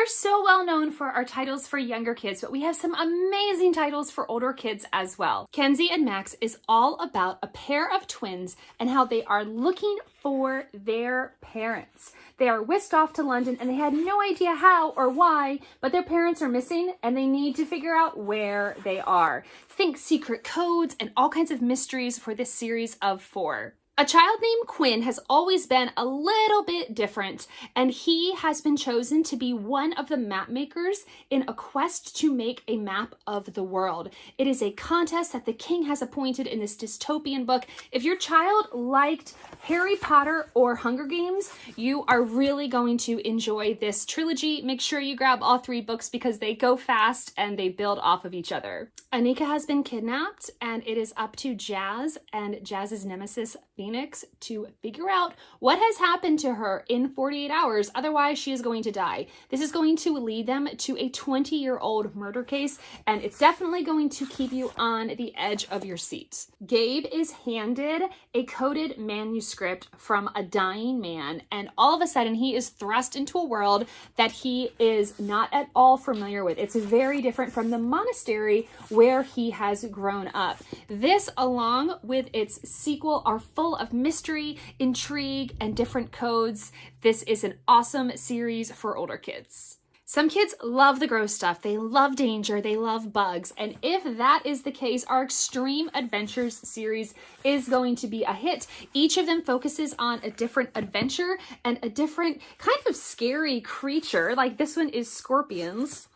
We're so well known for our titles for younger kids, but we have some amazing titles for older kids as well. Kenzie and Max is all about a pair of twins and how they are looking for their parents. They are whisked off to London and they had no idea how or why, but their parents are missing and they need to figure out where they are. Think secret codes and all kinds of mysteries for this series of 4. A child named Quinn has always been a little bit different, and he has been chosen to be one of the map makers in a quest to make a map of the world. It is a contest that the king has appointed in this dystopian book. If your child liked Harry Potter or Hunger Games, you are really going to enjoy this trilogy. Make sure you grab all 3 books because they go fast and they build off of each other. Anika has been kidnapped, and it is up to Jazz and Jazz's nemesis, Phoenix, to figure out what has happened to her in 48 hours. Otherwise, she is going to die. This is going to lead them to a 20-year-old murder case, and it's definitely going to keep you on the edge of your seat. Gabe is handed a coded manuscript from a dying man, and all of a sudden he is thrust into a world that he is not at all familiar with. It's very different from the monastery where he has grown up. This, along with its sequel, are full of mystery, intrigue, and different codes. This is an awesome series for older kids. Some kids love the gross stuff. They love danger. They love bugs. And if that is the case, our Extreme Adventures series is going to be a hit. Each of them focuses on a different adventure and a different kind of scary creature. Like this one is scorpions.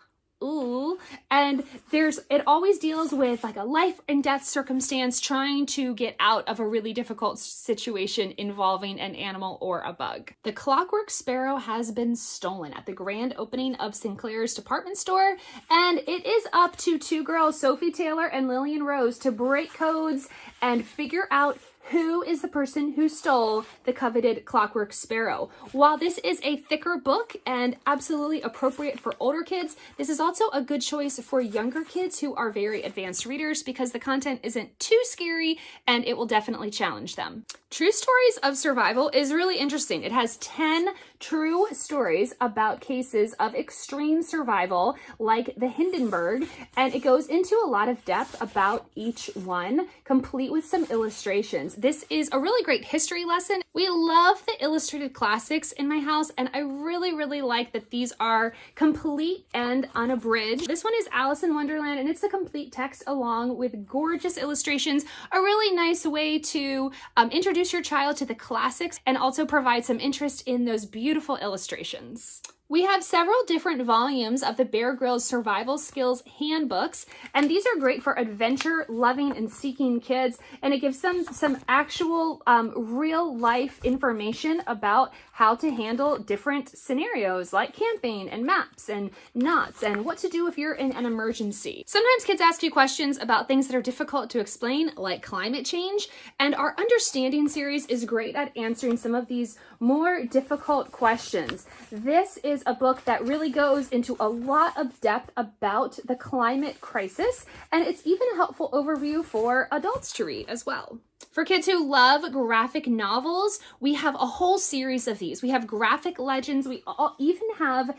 Ooh, and it always deals with like a life and death circumstance trying to get out of a really difficult situation involving an animal or a bug. The Clockwork Sparrow has been stolen at the grand opening of Sinclair's department store, and it is up to 2 girls, Sophie Taylor and Lillian Rose, to break codes and figure out who is the person who stole the coveted Clockwork Sparrow. While this is a thicker book and absolutely appropriate for older kids, this is also a good choice for younger kids who are very advanced readers because the content isn't too scary and it will definitely challenge them. True Stories of Survival is really interesting. It has 10 true stories about cases of extreme survival like the Hindenburg, and it goes into a lot of depth about each one, complete with some illustrations. This is a really great history lesson. We love the illustrated classics in my house, and I really like that these are complete and unabridged. This one is Alice in Wonderland, and it's the complete text along with gorgeous illustrations. A really nice way to introduce your child to the classics and also provide some interest in those beautiful illustrations. We have several different volumes of the Bear Grylls Survival Skills Handbooks, and these are great for adventure-loving and seeking kids, and it gives them some actual real-life information about how to handle different scenarios like camping and maps and knots and what to do if you're in an emergency. Sometimes kids ask you questions about things that are difficult to explain, like climate change, and our Understanding series is great at answering some of these more difficult questions. This is a book that really goes into a lot of depth about the climate crisis, and it's even a helpful overview for adults to read as well. For kids who love graphic novels, we have a whole series of these. We have Graphic Legends. We even have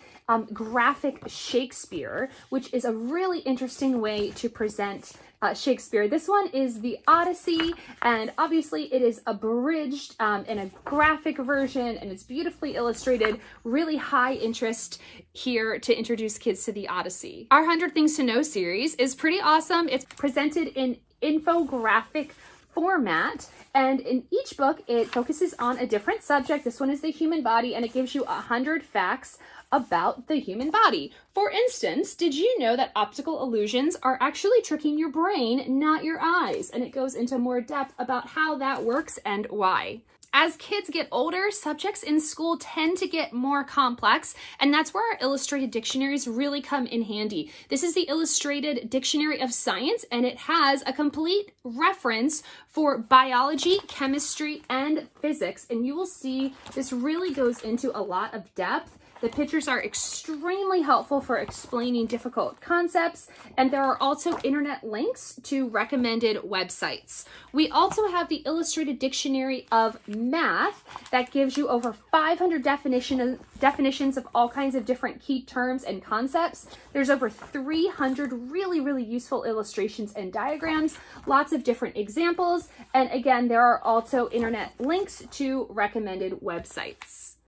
Graphic Shakespeare, which is a really interesting way to present Shakespeare. This one is the Odyssey, and obviously it is abridged in a graphic version, and it's beautifully illustrated. Really high interest here to introduce kids to the Odyssey. Our 100 Things to Know series is pretty awesome. It's presented in infographic format, and in each book it focuses on a different subject. This one is the human body, and it gives you 100 facts about the human body. For instance, did you know that optical illusions are actually tricking your brain, not your eyes? And it goes into more depth about how that works and why. As kids get older, subjects in school tend to get more complex, and that's where our illustrated dictionaries really come in handy. This is the Illustrated Dictionary of Science, and it has a complete reference for biology, chemistry, and physics, and you will see this really goes into a lot of depth The pictures are extremely helpful for explaining difficult concepts, and there are also internet links to recommended websites. We also have the Illustrated Dictionary of Math that gives you over 500 definitions of all kinds of different key terms and concepts. There's over 300 really useful illustrations and diagrams, lots of different examples, and again, there are also internet links to recommended websites.